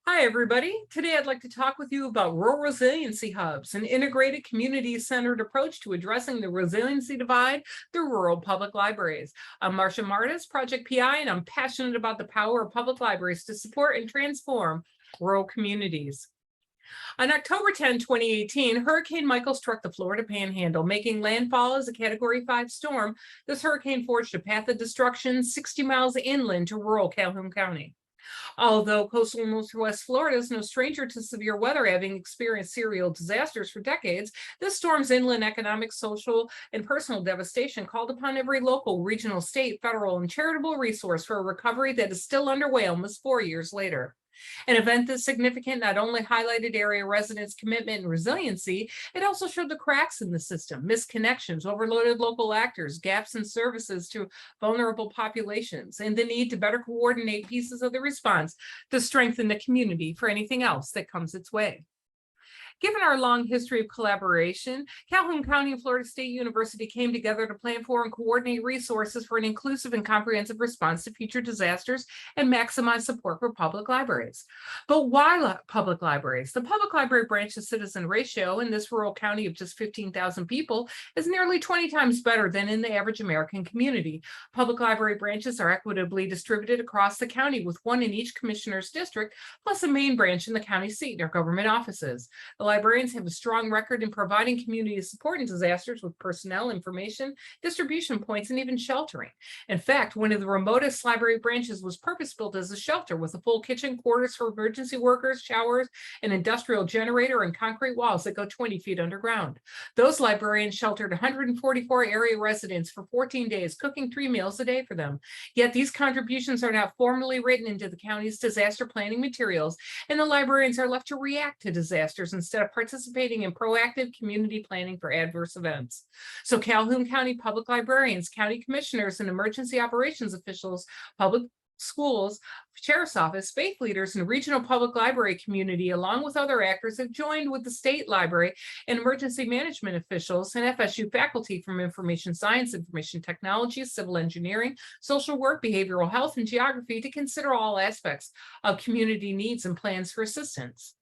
Hi, everybody. Today, I'd like to talk with you about Rural Resiliency Hubs, an integrated community-centered approach to addressing the resiliency divide through rural public libraries. I'm Marcia Martis, Project PI, and I'm passionate about the power of public libraries to support and transform rural communities. On October 10, 2018, Hurricane Michael struck the Florida Panhandle, making landfall as a Category 5 storm. This hurricane forged a path of destruction 60 miles inland to rural Calhoun County. Although coastal Northwest Florida is no stranger to severe weather, having experienced serial disasters for decades, this storm's inland economic, social, and personal devastation called upon every local, regional, state, federal, and charitable resource for a recovery that is still underway almost 4 years later. An event this significant not only highlighted area residents' commitment and resiliency, it also showed the cracks in the system, missed connections, overloaded local actors, gaps in services to vulnerable populations, and the need to better coordinate pieces of the response to strengthen the community for anything else that comes its way. Given our long history of collaboration, Calhoun County and Florida State University came together to plan for and coordinate resources for an inclusive and comprehensive response to future disasters and maximize support for public libraries. But why public libraries? The public library branch to citizen ratio in this rural county of just 15,000 people is nearly 20 times better than in the average American community. Public library branches are equitably distributed across the county with one in each commissioner's district, plus a main branch in the county seat near government offices. The librarians have a strong record in providing community support in disasters with personnel, information, distribution points, and even sheltering. In fact, one of the remotest library branches was purpose-built as a shelter with a full kitchen, quarters for emergency workers, showers, an industrial generator, and concrete walls that go 20 feet underground. Those librarians sheltered 144 area residents for 14 days, cooking 3 meals a day for them. Yet these contributions are now formally written into the county's disaster planning materials, and the librarians are left to react to disasters instead of participating in proactive community planning for adverse events. So Calhoun County public librarians, county commissioners, and emergency operations officials, public schools, sheriff's office, faith leaders, and regional public library community, along with other actors, have joined with the state library and emergency management officials and FSU faculty from information science, information technology, civil engineering, social work, behavioral health, and geography to consider all aspects of community needs and plans for assistance.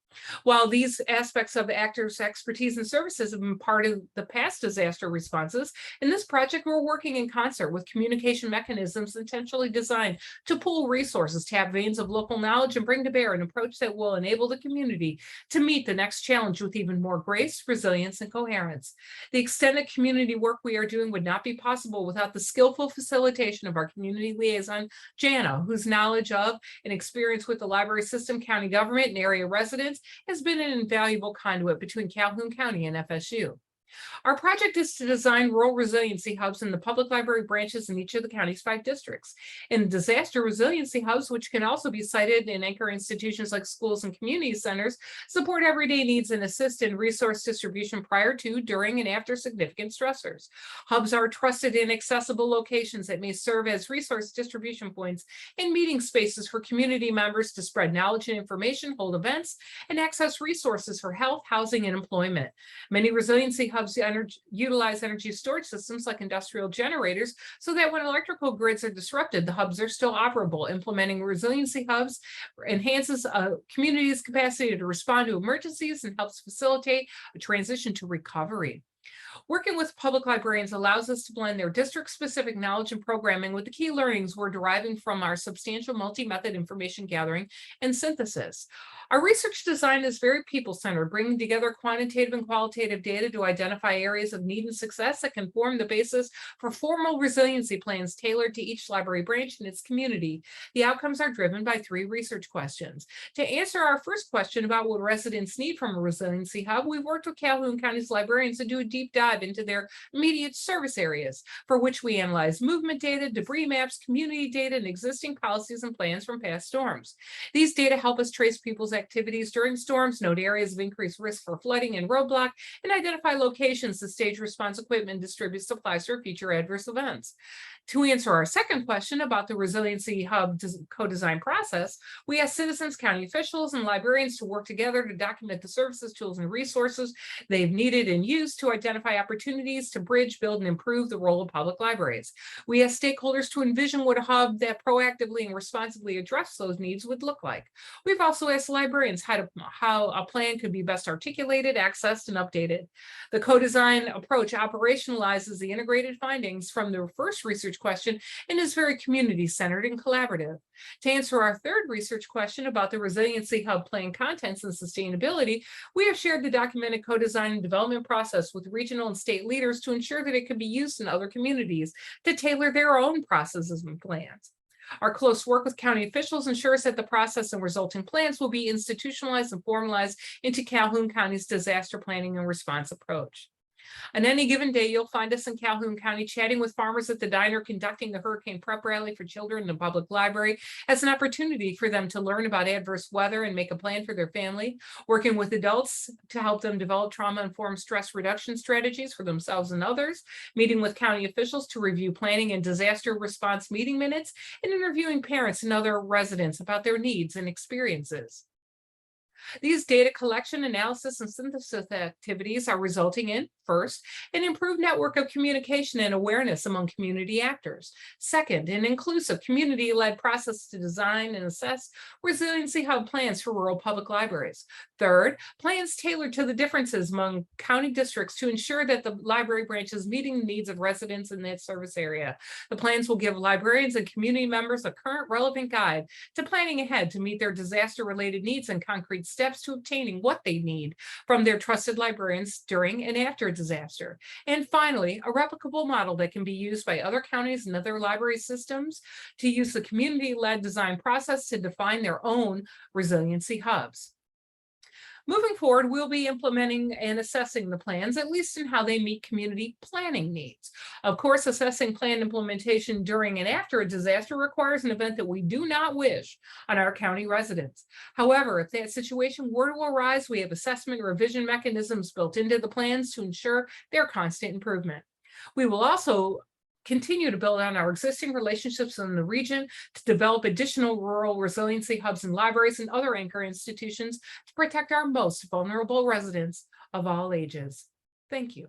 While these aspects of actors' expertise and services have been part of the past disaster responses, in this project, we're working in concert with communication mechanisms intentionally designed to pool resources, tap veins of local knowledge, and bring to bear an approach that will enable the community to meet the next challenge with even more grace, resilience, and coherence. The extended community work we are doing would not be possible without the skillful facilitation of our community liaison, Jana, whose knowledge of and experience with the library system, county government, and area residents has been an invaluable conduit between Calhoun County and FSU. Our project is to design rural resiliency hubs in the public library branches in each of the county's 5 districts. In disaster resiliency hubs, which can also be cited in anchor institutions like schools and community centers, support everyday needs and assist in resource distribution prior to, during, and after significant stressors. Hubs are trusted and accessible locations that may serve as resource distribution points and meeting spaces for community members to spread knowledge and information, hold events, and access resources for health, housing, and employment. Many resiliency hubs utilize energy storage systems like industrial generators so that when electrical grids are disrupted, the hubs are still operable. Implementing resiliency hubs enhances a community's capacity to respond to emergencies and helps facilitate a transition to recovery. Working with public librarians allows us to blend their district-specific knowledge and programming with the key learnings we're deriving from our substantial multi-method information gathering and synthesis. Our research design is very people-centered, bringing together quantitative and qualitative data to identify areas of need and success that can form the basis for formal resiliency plans tailored to each library branch and its community. The outcomes are driven by 3 research questions. To answer our first question about what residents need from a resiliency hub, we've worked with Calhoun County's librarians to do a deep dive into their immediate service areas, for which we analyze movement data, debris maps, community data, and existing policies and plans from past storms. These data help us trace people's activities during storms, note areas of increased risk for flooding and roadblock, and identify locations to stage response equipment and distribute supplies for future adverse events. To answer our second question about the Resiliency Hub co-design process, we asked citizens, county officials, and librarians to work together to document the services, tools, and resources they've needed and used to identify identify opportunities to bridge, build, and improve the role of public libraries. We ask stakeholders to envision what a hub that proactively and responsibly address those needs would look like. We've also asked librarians how a plan could be best articulated, accessed, and updated. The co-design approach operationalizes the integrated findings from the first research question and is very community-centered and collaborative. To answer our third research question about the Resiliency Hub plan contents and sustainability, we have shared the documented co-design and development process with regional and state leaders to ensure that it can be used in other communities to tailor their own processes and plans. Our close work with county officials ensures that the process and resulting plans will be institutionalized and formalized into Calhoun County's disaster planning and response approach. On any given day, you'll find us in Calhoun County chatting with farmers at the diner, conducting the Hurricane Prep Rally for children in the public library as an opportunity for them to learn about adverse weather and make a plan for their family, working with adults to help them develop trauma-informed stress reduction strategies for themselves and others, meeting with county officials to review planning and disaster response meeting minutes, and interviewing parents and other residents about their needs and experiences. These data collection, analysis, and synthesis activities are resulting in, first, an improved network of communication and awareness among community actors. Second, an inclusive community-led process to design and assess resiliency hub plans for rural public libraries. Third, plans tailored to the differences among county districts to ensure that the library branch is meeting the needs of residents in that service area. The plans will give librarians and community members a current relevant guide to planning ahead to meet their disaster-related needs and concrete steps to obtaining what they need from their trusted librarians during and after a disaster. And finally, a replicable model that can be used by other counties and other library systems to use the community-led design process to define their own resiliency hubs. Moving forward, we'll be implementing and assessing the plans, at least in how they meet community planning needs. Of course, assessing plan implementation during and after a disaster requires an event that we do not wish on our county residents. However, if that situation were to arise, we have assessment and revision mechanisms built into the plans to ensure their constant improvement. We will also continue to build on our existing relationships in the region to develop additional rural resiliency hubs and libraries and other anchor institutions to protect our most vulnerable residents of all ages. Thank you.